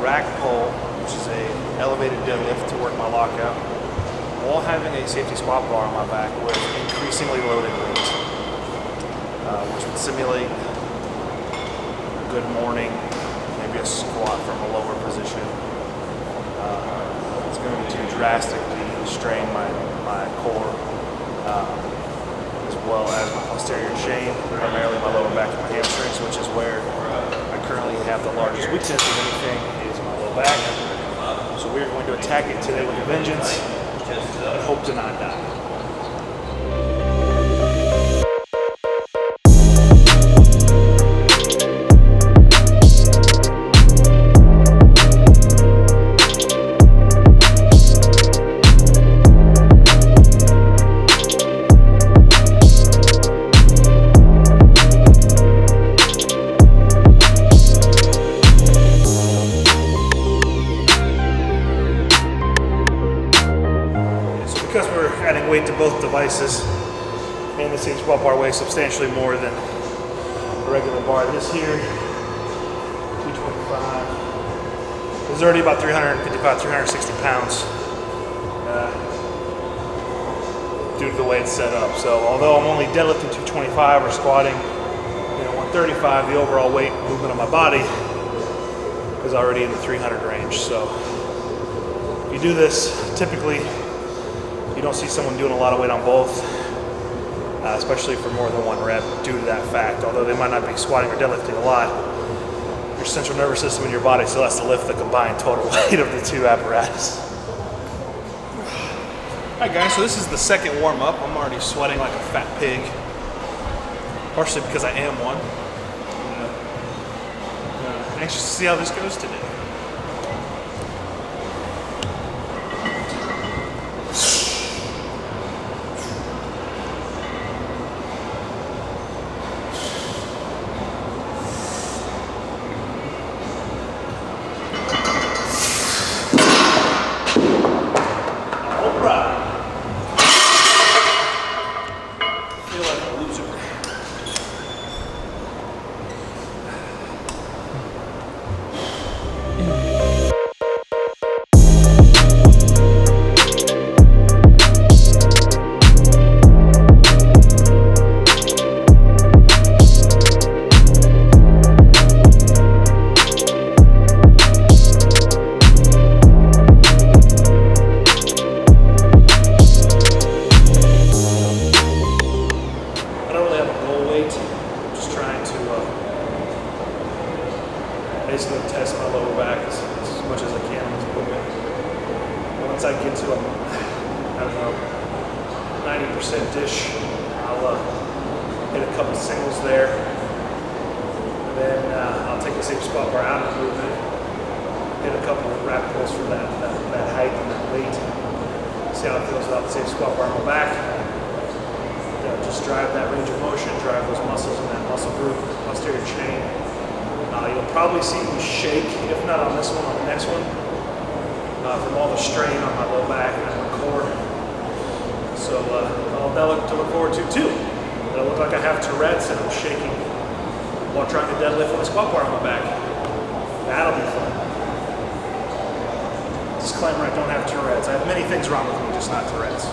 rack pull, which is a elevated deadlift to work my lockout, while having a safety squat bar on my back with increasingly loaded weight, which would simulate a good morning, maybe a squat from a lower position. It's going to drastically strain my core, as well as my posterior chain, primarily my lower back and my hamstrings, which is where I currently have the largest weakness of anything, is my low back. So we're going to attack it today with a vengeance and hope to not die. Because we're adding weight to both devices, and the same squat bar weighs substantially more than a regular bar. This here, 225, is already about 355, 360 pounds due to the way it's set up. So although I'm only deadlifting 225 or squatting 135, the overall weight movement of my body is already in the 300 range. So if you do this, typically you don't see someone doing a lot of weight on both, especially for more than one rep due to that fact. Although they might not be squatting or deadlifting a lot, your central nervous system in your body still has to lift the combined total weight of the two apparatus. Alright guys, so this is the second warm up. I'm already sweating like a fat pig, partially because I am one. Anxious to see how this goes today. Basically test my lower back as much as I can in this movement. Once I get to, I don't know, 90%-ish, I'll hit a couple singles there. And then I'll take the same squat bar out of the movement, hit a couple of rack pulls for that height and that weight. See how it feels without the same squat bar on my back. Just drive that range of motion, drive those muscles in that muscle group, posterior chain. You'll probably see me shake, if not on this one, on the next one, from all the strain on my low back and my core. So all that to look forward to too. It'll look like I have Tourette's and I'm shaking while trying to deadlift with a squat bar on my back. That'll be fun. Disclaimer, I don't have Tourette's. I have many things wrong with me, just not Tourette's.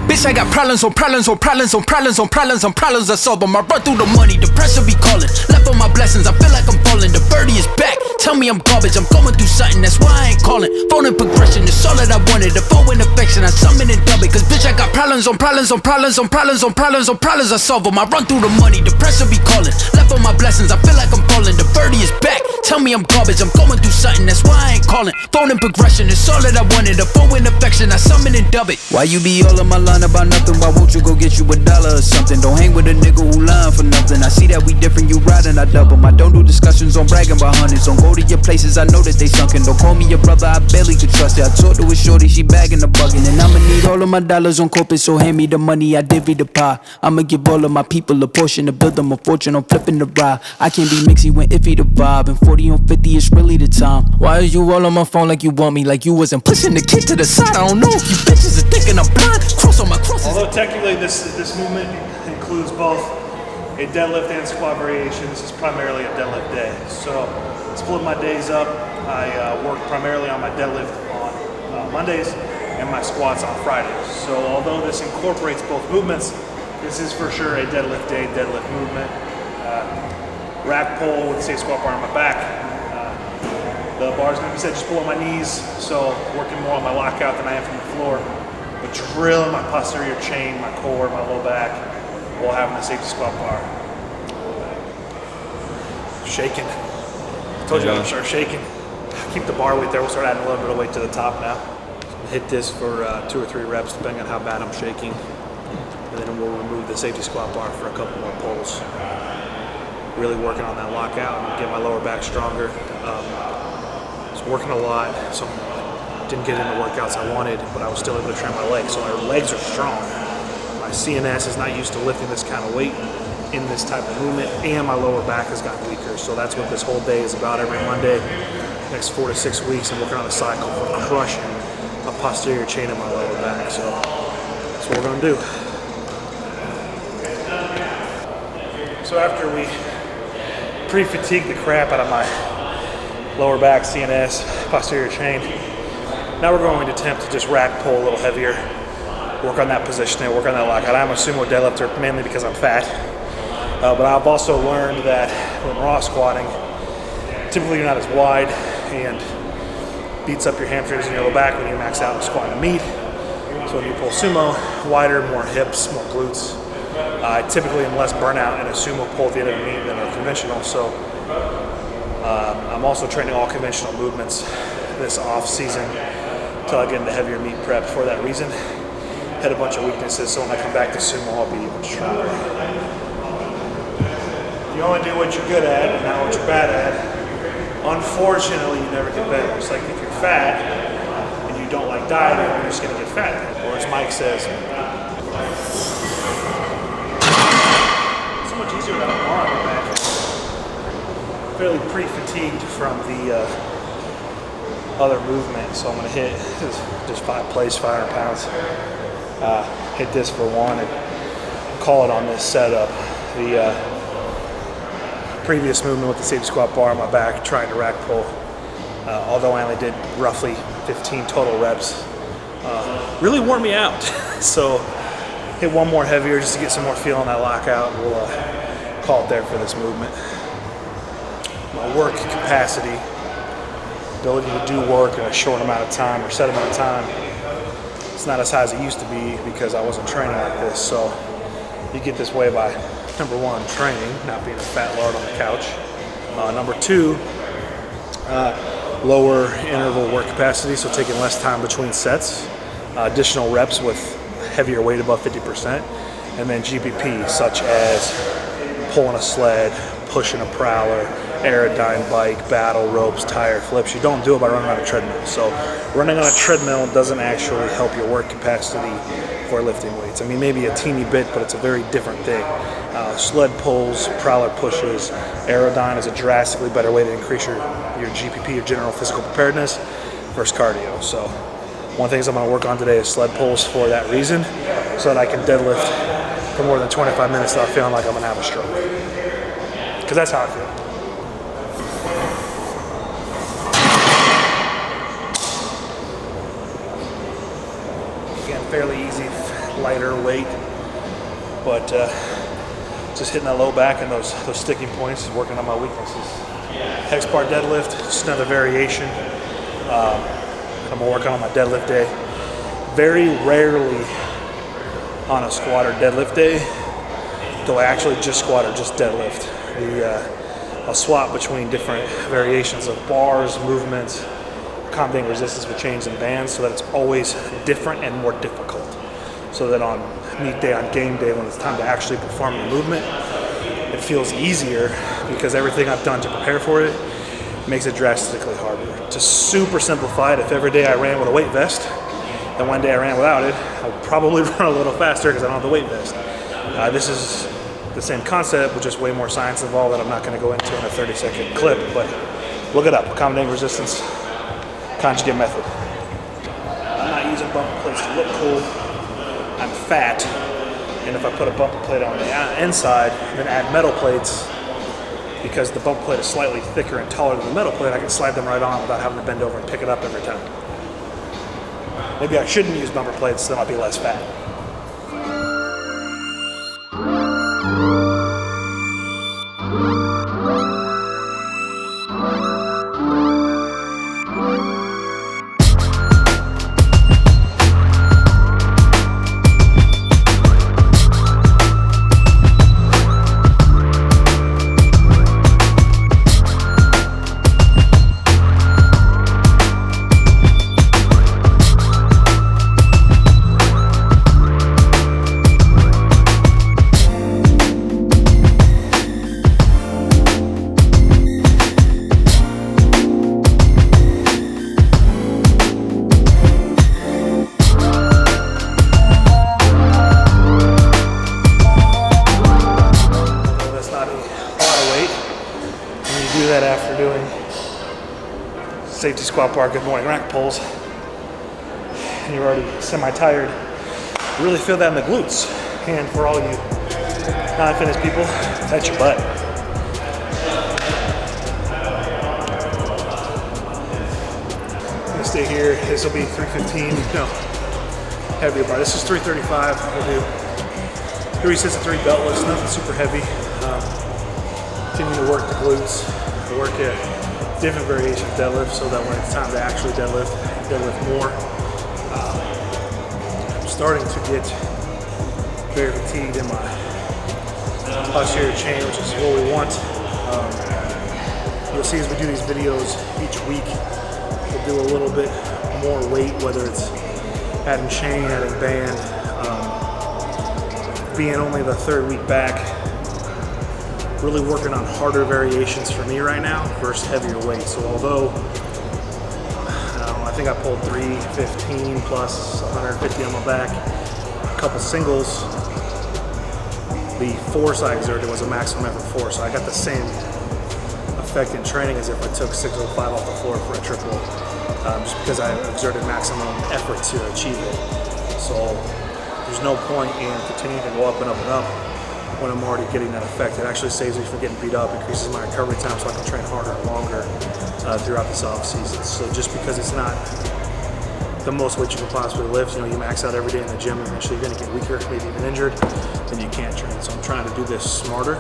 Bitch, I got problems on problems on problems on problems on problems on problems I solve them. I run through the money, the pressure be calling. Left on my blessings, I feel like I'm falling. The birdie is back, tell me I'm garbage. I'm going through something, that's why I ain't calling. Phone and progression, it's all that I wanted. The phone in affection, I summon and dub it. Cause bitch, I got problems on problems on problems on problems on problems on problems I solve them. I run through the money, the pressure be calling. Left on my blessings, I feel like I'm falling. The birdie is back, tell me I'm garbage. I'm going through something, that's why I ain't calling. Phone and progression, it's all that I wanted. The phone in affection, I summon and dub it. Why you be all in my line about nothing? Why won't you go get you $1 or something? Don't hang with a nigga who lying for nothing. I see that we different, you riding, I double. I don't do discussions on bragging about hundreds. Don't go to your places, I know that they sunken. Don't call me your brother, I barely could trust it. I talked to a shorty, she bagging the bugging. And I'ma need all of my dollars on corporate, so hand me the money, I divvy the pie. I'ma give all of my people a portion to build them a fortune. I'm flipping the ride. I can't be mixy when iffy the vibe. And 40 on 50 is really the time. Why is you all on my phone like you want me? Like you wasn't pushing the kid to the side. I don't know if you bitches are thinking I'm blind. Cross on my crosses. Although technically this movement includes both a deadlift and squat variation. This is primarily a deadlift day. So split my days up. I work primarily on my deadlift on Mondays and my squats on Fridays. So although this incorporates both movements, this is for sure a deadlift day, deadlift movement. Rack pull with the safety squat bar on my back. The bar is going to be set just below my knees, so working more on my lockout than I am from the floor. But drilling my posterior chain, my core, my low back, while having the safety squat bar. Shaking. I told you I'm going to start shaking. Keep the bar weight there. We'll start adding a little bit of weight to the top now. Hit this for 2 or 3 reps, depending on how bad I'm shaking. And then we'll remove the safety squat bar for a couple more pulls. Really working on that lockout and get my lower back stronger. Was working a lot, so didn't get in the workouts I wanted, but I was still able to train my legs. So my legs are strong. My CNS is not used to lifting this kind of weight in this type of movement, and my lower back has gotten weaker. So that's what this whole day is about. Every Monday, next 4 to 6 weeks, I'm working on a cycle for crushing a posterior chain in my lower back. So that's what we're gonna do. So after we pre-fatigued the crap out of my lower back, CNS, posterior chain, now we're going to attempt to just rack pull a little heavier, work on that positioning, work on that lockout. I'm a sumo deadlifter mainly because I'm fat, but I've also learned that when raw squatting, typically you're not as wide and beats up your hamstrings and your lower back when you max out and squat and meet. So when you pull sumo, wider, more hips, more glutes. I typically am less burnout in a sumo pull at the end of the meet than a conventional, so I'm also training all conventional movements this off season until I get into heavier meet prep for that reason. Had a bunch of weaknesses, so when I come back to sumo, I'll be even stronger. You only do what you're good at and not what you're bad at. Unfortunately, you never get better. It's like if you're fat and you don't like dieting, you're just gonna get fat. Or as Mike says, so much easier without a bar on my back. Fairly pre-fatigued from the other movement, so I'm gonna hit just 5 plays, 500 pounds. Hit this for one and call it on this setup. The previous movement with the safety squat bar on my back, trying to rack pull, although I only did roughly 15 total reps, really wore me out. So hit one more heavier just to get some more feel on that lockout, and we'll call it there for this movement. My work capacity, ability to do work in a short amount of time or set amount of time, it's not as high as it used to be because I wasn't training like this. So you get this way by, number one, training, not being a fat lard on the couch. Number two, lower interval work capacity, so taking less time between sets, additional reps with heavier weight above 50%, and then GPP, such as pulling a sled, pushing a prowler, Aerodyne bike, battle ropes, tire flips. You don't do it by running on a treadmill. So running on a treadmill doesn't actually help your work capacity for lifting weights. I mean, maybe a teeny bit, but it's a very different thing. Sled pulls, prowler pushes, Aerodyne is a drastically better way to increase your GPP, your general physical preparedness, versus cardio. So one of the things I'm going to work on today is sled pulls for that reason, so that I can deadlift for more than 25 minutes without feeling like I'm going to have a stroke. Because that's how I feel. Fairly easy, lighter weight, but just hitting that low back and those sticking points, working on my weaknesses. Hex bar deadlift, just another variation. I'm gonna work on my deadlift day. Very rarely on a squat or deadlift day do I actually just squat or just deadlift. I'll swap between different variations of bars, movements, accommodating resistance with chains and bands, so that it's always different and more difficult. So that on meet day, on game day, when it's time to actually perform the movement, it feels easier because everything I've done to prepare for it makes it drastically harder. To super simplify it, if every day I ran with a weight vest, and one day I ran without it, I would probably run a little faster because I don't have the weight vest. This is the same concept, but just way more science involved that I'm not going to go into in a 30-second clip, but look it up, accommodating resistance conjugate method. I'm not using bumper plates to look cool. I'm fat, And if I put a bumper plate on the inside, then add metal plates, because the bumper plate is slightly thicker and taller than the metal plate, I can slide them right on without having to bend over and pick it up every time. Maybe I shouldn't use bumper plates, then I'll be less fat. After doing safety squat bar, good morning rack pulls, and you're already semi-tired, you really feel that in the glutes. And for all you non-fitness people, that's your butt. I'm gonna stay here. This will be 315. No, heavier bar. This is 335. We'll do 3 sets of 3 belt lifts, nothing super heavy. Continue to work the glutes. Work at different variations of deadlift, so that when it's time to actually deadlift more. I'm starting to get very fatigued in my posterior chain, which is what we want. You'll see as we do these videos each week, we'll do a little bit more weight, whether it's adding chain, adding band. Being only the 3rd week back, really working on harder variations for me right now versus heavier weight. So although I think I pulled 315 plus 150 on my back, a couple singles, the force I exerted was a maximum effort force. So I got the same effect in training as if I took 605 off the floor for a triple, just because I exerted maximum effort to achieve it. So there's no point in continuing to go up and up and up when I'm already getting that effect. It actually saves me from getting beat up, increases my recovery time so I can train harder and longer throughout this off season. So just because it's not the most weight you can possibly lift, you max out every day in the gym, eventually you're gonna get weaker, maybe even injured, then you can't train. So I'm trying to do this smarter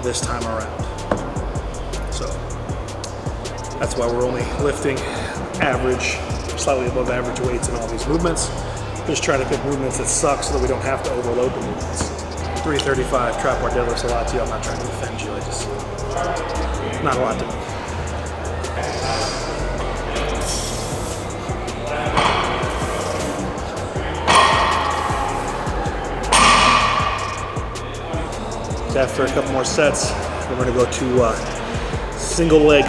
this time around. So that's why we're only lifting average, slightly above average weights in all these movements. Just trying to pick movements that suck so that we don't have to overload the movements. 335 trap bar deadlifts a lot to you. I'm not trying to offend you. Not a lot to me. After a couple more sets, we're going to go to single leg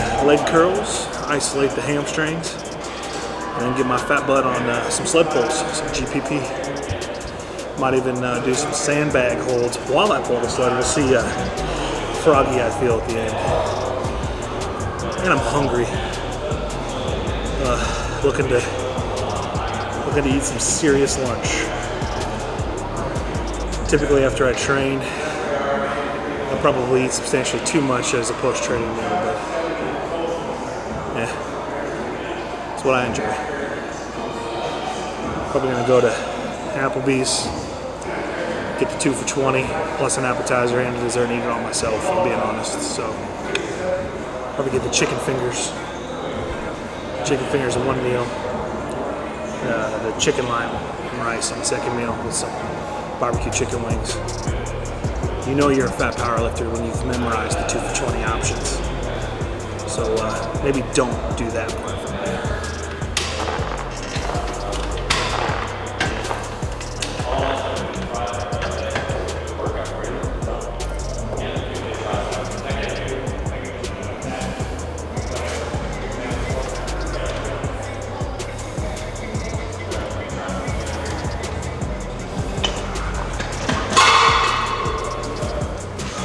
curls, isolate the hamstrings, and then get my fat butt on some sled pulls, some GPP. Might even do some sandbag holds while I pull the sled. We'll see how froggy I feel at the end. And I'm hungry. Looking to eat some serious lunch. Typically after I train, I probably eat substantially too much as a post-training meal, but yeah, it's what I enjoy. Probably gonna go to Applebee's, get the 2 for $20, plus an appetizer and a dessert, and eat it all myself, if I'm being honest. So, probably get the chicken fingers. Chicken fingers in one meal. The chicken lime and rice on the second meal with some barbecue chicken wings. You know you're a fat powerlifter when you've memorized the 2 for $20 options. So maybe don't do that part for me.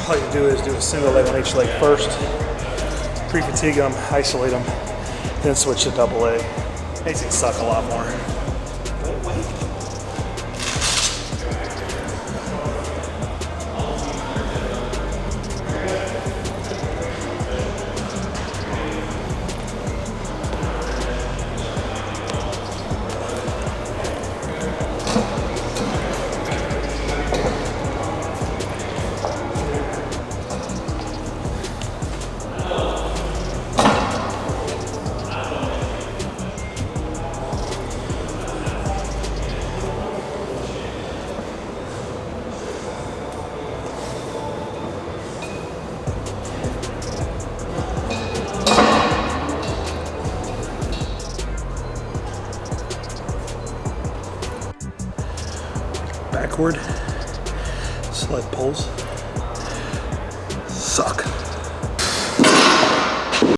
All you do is do a single leg on each leg first, pre-fatigue them, isolate them, then switch to double leg. Makes it suck a lot more. cord. Sled poles suck.